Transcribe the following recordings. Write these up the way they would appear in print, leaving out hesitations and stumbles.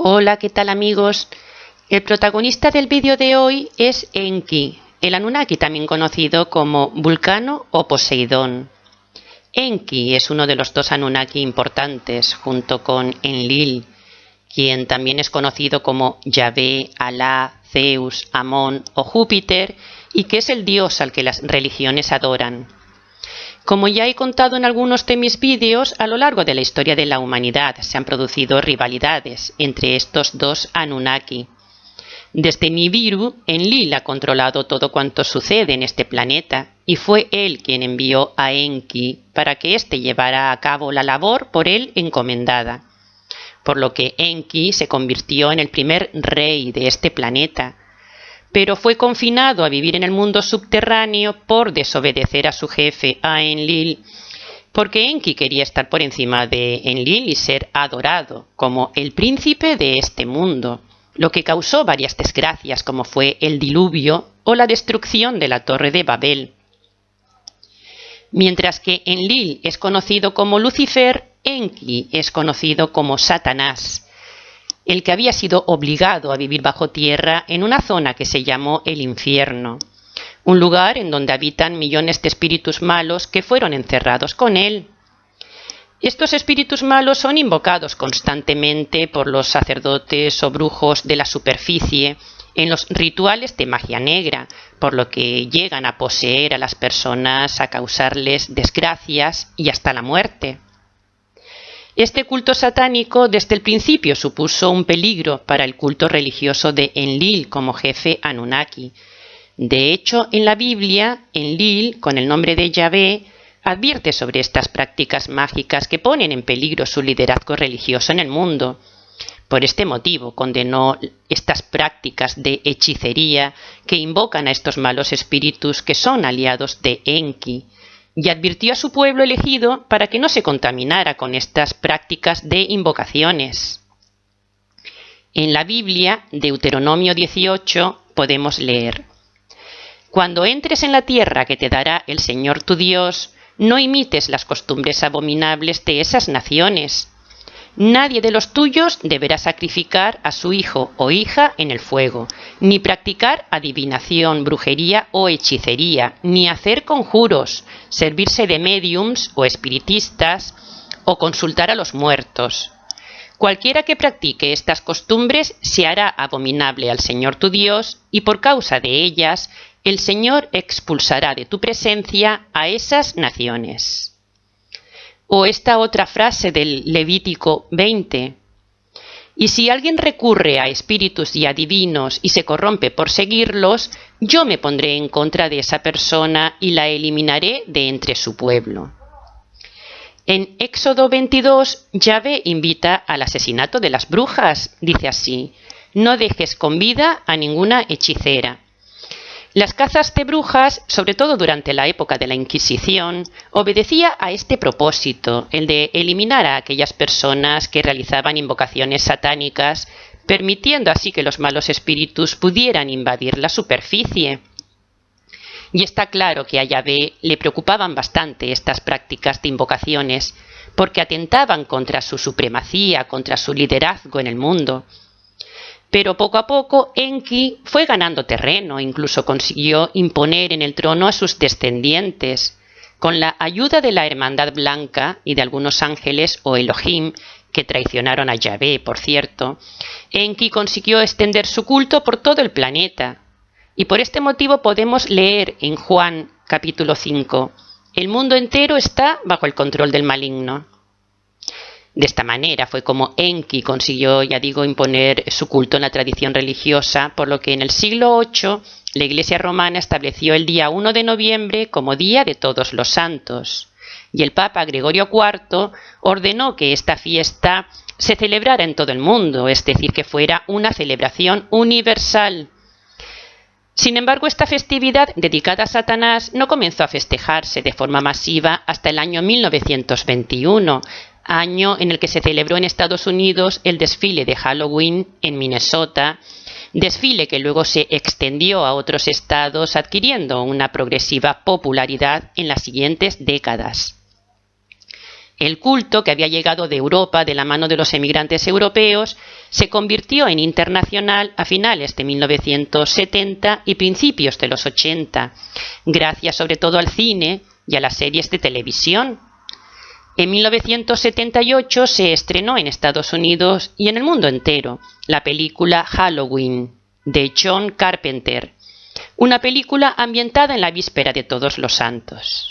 Hola, ¿qué tal amigos? El protagonista del vídeo de hoy es Enki, el Anunnaki también conocido como Vulcano o Poseidón. Enki es uno de los dos Anunnaki importantes junto con Enlil, quien también es conocido como Yahvé, Alá, Zeus, Amón o Júpiter y que es el dios al que las religiones adoran. Como ya he contado en algunos de mis vídeos, a lo largo de la historia de la humanidad se han producido rivalidades entre estos dos Anunnaki. Desde Nibiru, Enlil ha controlado todo cuanto sucede en este planeta y fue él quien envió a Enki para que éste llevara a cabo la labor por él encomendada. Por lo que Enki se convirtió en el primer rey de este planeta, pero fue confinado a vivir en el mundo subterráneo por desobedecer a su jefe, a Enlil, porque Enki quería estar por encima de Enlil y ser adorado como el príncipe de este mundo, lo que causó varias desgracias como fue el diluvio o la destrucción de la Torre de Babel. Mientras que Enlil es conocido como Lucifer, Enki es conocido como Satanás, el que había sido obligado a vivir bajo tierra en una zona que se llamó el infierno, un lugar en donde habitan millones de espíritus malos que fueron encerrados con él. Estos espíritus malos son invocados constantemente por los sacerdotes o brujos de la superficie en los rituales de magia negra, por lo que llegan a poseer a las personas, a causarles desgracias y hasta la muerte. Este culto satánico desde el principio supuso un peligro para el culto religioso de Enlil como jefe Anunnaki. De hecho, en la Biblia, Enlil, con el nombre de Yahvé, advierte sobre estas prácticas mágicas que ponen en peligro su liderazgo religioso en el mundo. Por este motivo, condenó estas prácticas de hechicería que invocan a estos malos espíritus que son aliados de Enki, y advirtió a su pueblo elegido para que no se contaminara con estas prácticas de invocaciones. En la Biblia, Deuteronomio 18, podemos leer: Cuando entres en la tierra que te dará el Señor tu Dios, no imites las costumbres abominables de esas naciones. Nadie de los tuyos deberá sacrificar a su hijo o hija en el fuego, ni practicar adivinación, brujería o hechicería, ni hacer conjuros, servirse de médiums o espiritistas, o consultar a los muertos. Cualquiera que practique estas costumbres se hará abominable al Señor tu Dios, y por causa de ellas, el Señor expulsará de tu presencia a esas naciones. O esta otra frase del Levítico 20. Y si alguien recurre a espíritus y adivinos y se corrompe por seguirlos, yo me pondré en contra de esa persona y la eliminaré de entre su pueblo. En Éxodo 22, Yahvé invita al asesinato de las brujas. Dice así: no dejes con vida a ninguna hechicera. Las cazas de brujas, sobre todo durante la época de la Inquisición, obedecía a este propósito, el de eliminar a aquellas personas que realizaban invocaciones satánicas, permitiendo así que los malos espíritus pudieran invadir la superficie. Y está claro que a Yahvé le preocupaban bastante estas prácticas de invocaciones, porque atentaban contra su supremacía, contra su liderazgo en el mundo. Pero poco a poco Enki fue ganando terreno, incluso consiguió imponer en el trono a sus descendientes. Con la ayuda de la Hermandad Blanca y de algunos ángeles o Elohim, que traicionaron a Yahvé, por cierto, Enki consiguió extender su culto por todo el planeta. Y por este motivo podemos leer en Juan capítulo 5, el mundo entero está bajo el control del maligno. De esta manera fue como Enki consiguió, ya digo, imponer su culto en la tradición religiosa, por lo que en el siglo VIII la Iglesia romana estableció el día 1 de noviembre como Día de Todos los Santos, y el Papa Gregorio IV ordenó que esta fiesta se celebrara en todo el mundo, es decir, que fuera una celebración universal. Sin embargo, esta festividad dedicada a Satanás no comenzó a festejarse de forma masiva hasta el año 1921, año en el que se celebró en Estados Unidos el desfile de Halloween en Minnesota, desfile que luego se extendió a otros estados adquiriendo una progresiva popularidad en las siguientes décadas. El culto, que había llegado de Europa de la mano de los emigrantes europeos, se convirtió en internacional a finales de 1970 y principios de los 80, gracias sobre todo al cine y a las series de televisión. En 1978 se estrenó en Estados Unidos y en el mundo entero la película Halloween, de John Carpenter, una película ambientada en la víspera de Todos los Santos.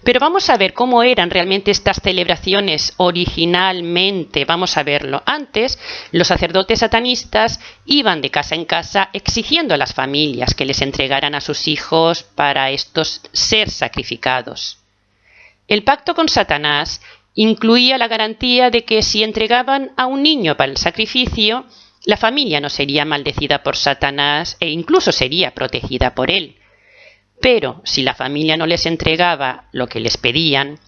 Pero vamos a ver cómo eran realmente estas celebraciones originalmente. Vamos a verlo. Antes, los sacerdotes satanistas iban de casa en casa exigiendo a las familias que les entregaran a sus hijos para estos ser sacrificados. El pacto con Satanás incluía la garantía de que si entregaban a un niño para el sacrificio, la familia no sería maldecida por Satanás e incluso sería protegida por él. Pero si la familia no les entregaba lo que les pedían,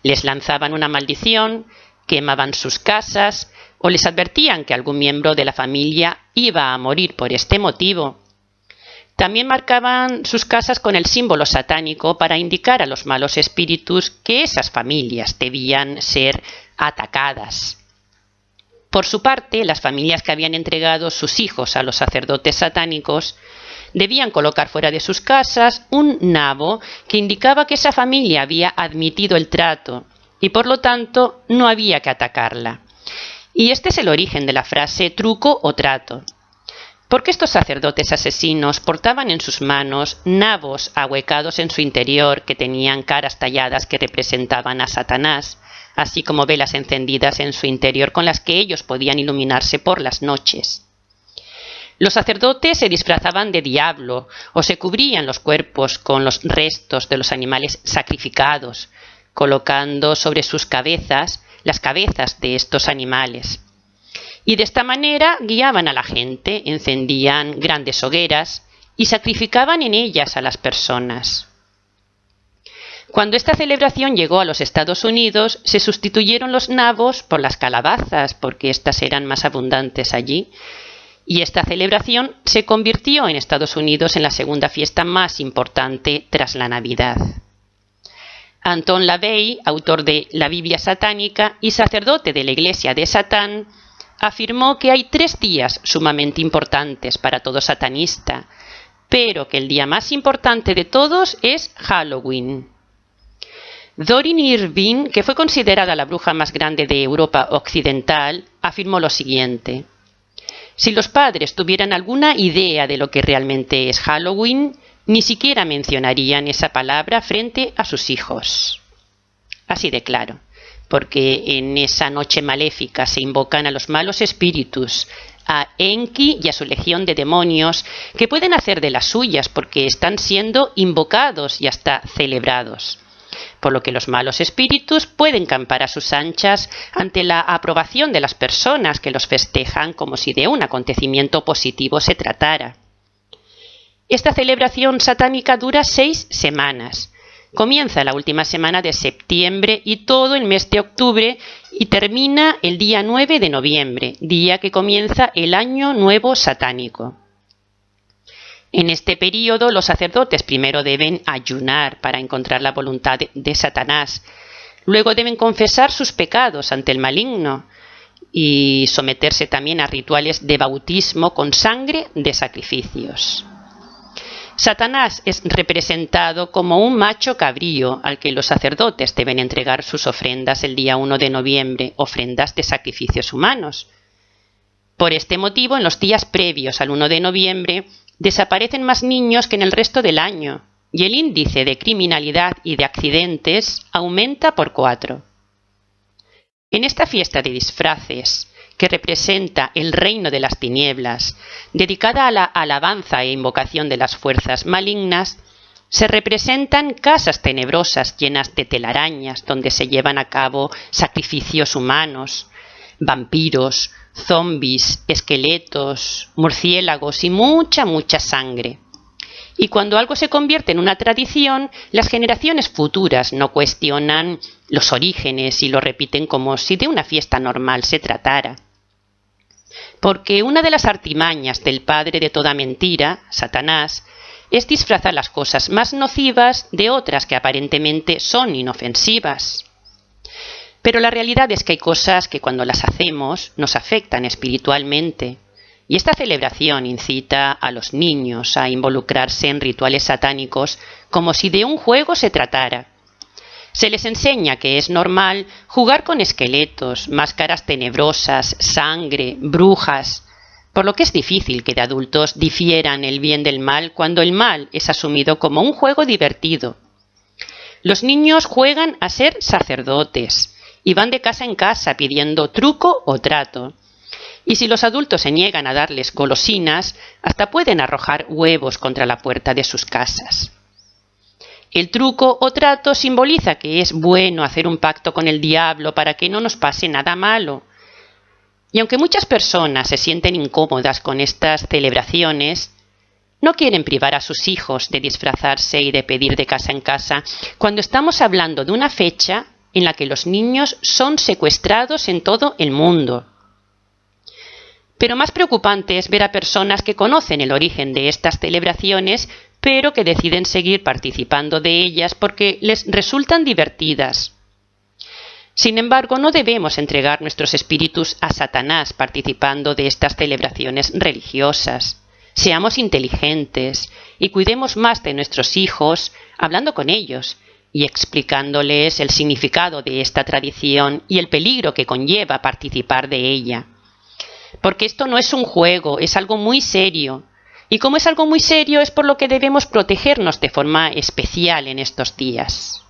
les lanzaban una maldición, quemaban sus casas o les advertían que algún miembro de la familia iba a morir por este motivo. También marcaban sus casas con el símbolo satánico para indicar a los malos espíritus que esas familias debían ser atacadas. Por su parte, las familias que habían entregado sus hijos a los sacerdotes satánicos debían colocar fuera de sus casas un nabo que indicaba que esa familia había admitido el trato y por lo tanto no había que atacarla. Y este es el origen de la frase truco o trato. Porque estos sacerdotes asesinos portaban en sus manos nabos ahuecados en su interior que tenían caras talladas que representaban a Satanás, así como velas encendidas en su interior con las que ellos podían iluminarse por las noches. Los sacerdotes se disfrazaban de diablo o se cubrían los cuerpos con los restos de los animales sacrificados, colocando sobre sus cabezas las cabezas de estos animales. Y de esta manera guiaban a la gente, encendían grandes hogueras y sacrificaban en ellas a las personas. Cuando esta celebración llegó a los Estados Unidos, se sustituyeron los nabos por las calabazas, porque éstas eran más abundantes allí, y esta celebración se convirtió en Estados Unidos en la segunda fiesta más importante tras la Navidad. Anton LaVey, autor de La Biblia satánica y sacerdote de la Iglesia de Satán, afirmó que hay 3 días sumamente importantes para todo satanista, pero que el día más importante de todos es Halloween. Doreen Irving, que fue considerada la bruja más grande de Europa Occidental, afirmó lo siguiente: si los padres tuvieran alguna idea de lo que realmente es Halloween, ni siquiera mencionarían esa palabra frente a sus hijos. Así de claro, porque en esa noche maléfica se invocan a los malos espíritus, a Enki y a su legión de demonios, que pueden hacer de las suyas porque están siendo invocados y hasta celebrados. Por lo que los malos espíritus pueden campar a sus anchas ante la aprobación de las personas que los festejan como si de un acontecimiento positivo se tratara. Esta celebración satánica dura 6 semanas. Comienza la última semana de septiembre y todo el mes de octubre y termina el día 9 de noviembre, día que comienza el Año Nuevo Satánico. En este período los sacerdotes primero deben ayunar para encontrar la voluntad de Satanás, luego deben confesar sus pecados ante el maligno y someterse también a rituales de bautismo con sangre de sacrificios. Satanás es representado como un macho cabrío al que los sacerdotes deben entregar sus ofrendas el día 1 de noviembre, ofrendas de sacrificios humanos. Por este motivo, en los días previos al 1 de noviembre, desaparecen más niños que en el resto del año y el índice de criminalidad y de accidentes aumenta por 4. En esta fiesta de disfraces, que representa el reino de las tinieblas, dedicada a la alabanza e invocación de las fuerzas malignas, se representan casas tenebrosas llenas de telarañas donde se llevan a cabo sacrificios humanos, vampiros, zombis, esqueletos, murciélagos y mucha sangre. Y cuando algo se convierte en una tradición, las generaciones futuras no cuestionan los orígenes y lo repiten como si de una fiesta normal se tratara. Porque una de las artimañas del padre de toda mentira, Satanás, es disfrazar las cosas más nocivas de otras que aparentemente son inofensivas. Pero la realidad es que hay cosas que cuando las hacemos nos afectan espiritualmente. Y esta celebración incita a los niños a involucrarse en rituales satánicos como si de un juego se tratara. Se les enseña que es normal jugar con esqueletos, máscaras tenebrosas, sangre, brujas, por lo que es difícil que de adultos difieran el bien del mal cuando el mal es asumido como un juego divertido. Los niños juegan a ser sacerdotes y van de casa en casa pidiendo truco o trato. Y si los adultos se niegan a darles golosinas, hasta pueden arrojar huevos contra la puerta de sus casas. El truco o trato simboliza que es bueno hacer un pacto con el diablo para que no nos pase nada malo. Y aunque muchas personas se sienten incómodas con estas celebraciones, no quieren privar a sus hijos de disfrazarse y de pedir de casa en casa cuando estamos hablando de una fecha en la que los niños son secuestrados en todo el mundo. Pero más preocupante es ver a personas que conocen el origen de estas celebraciones, pero que deciden seguir participando de ellas porque les resultan divertidas. Sin embargo, no debemos entregar nuestros espíritus a Satanás participando de estas celebraciones religiosas. Seamos inteligentes y cuidemos más de nuestros hijos, hablando con ellos y explicándoles el significado de esta tradición y el peligro que conlleva participar de ella. Porque esto no es un juego, es algo muy serio. Y como es algo muy serio, es por lo que debemos protegernos de forma especial en estos días.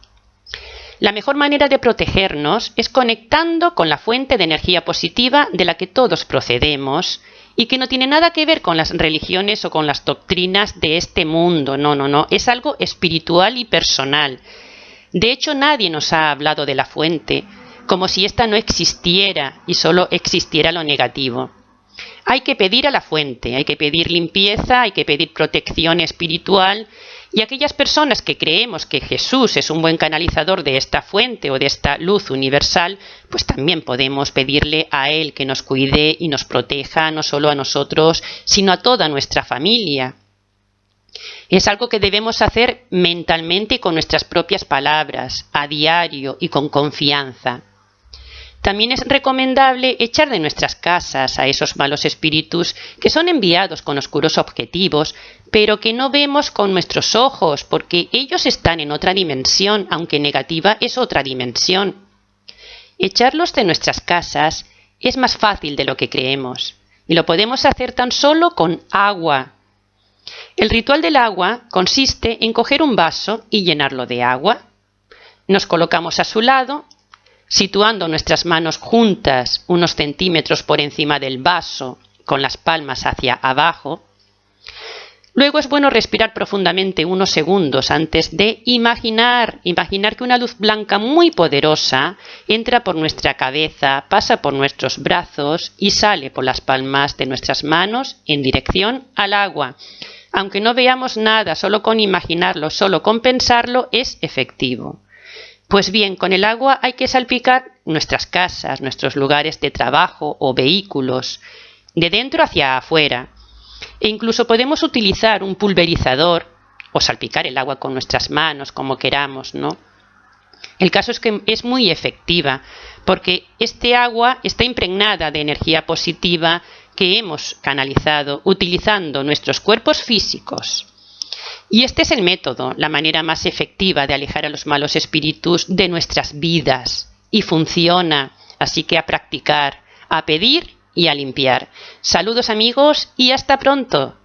La mejor manera de protegernos es conectando con la fuente de energía positiva de la que todos procedemos y que no tiene nada que ver con las religiones o con las doctrinas de este mundo. No, es algo espiritual y personal. De hecho, nadie nos ha hablado de la fuente, como si ésta no existiera y solo existiera lo negativo. Hay que pedir a la fuente, hay que pedir limpieza, hay que pedir protección espiritual, y aquellas personas que creemos que Jesús es un buen canalizador de esta fuente o de esta luz universal, pues también podemos pedirle a Él que nos cuide y nos proteja no solo a nosotros, sino a toda nuestra familia. Es algo que debemos hacer mentalmente y con nuestras propias palabras, a diario y con confianza. También es recomendable echar de nuestras casas a esos malos espíritus que son enviados con oscuros objetivos, pero que no vemos con nuestros ojos, porque ellos están en otra dimensión, aunque negativa es otra dimensión. Echarlos de nuestras casas es más fácil de lo que creemos, y lo podemos hacer tan solo con agua. El ritual del agua consiste en coger un vaso y llenarlo de agua. Nos colocamos a su lado, situando nuestras manos juntas unos centímetros por encima del vaso, con las palmas hacia abajo. Luego es bueno respirar profundamente unos segundos antes de imaginar que una luz blanca muy poderosa entra por nuestra cabeza, pasa por nuestros brazos y sale por las palmas de nuestras manos en dirección al agua. Aunque no veamos nada, solo con imaginarlo, solo con pensarlo, es efectivo. Pues bien, con el agua hay que salpicar nuestras casas, nuestros lugares de trabajo o vehículos, de dentro hacia afuera. E incluso podemos utilizar un pulverizador o salpicar el agua con nuestras manos, como queramos, ¿no? El caso es que es muy efectiva, porque este agua está impregnada de energía positiva que hemos canalizado utilizando nuestros cuerpos físicos. Y este es el método, la manera más efectiva de alejar a los malos espíritus de nuestras vidas. Y funciona, así que a practicar, a pedir y a limpiar. Saludos amigos y hasta pronto.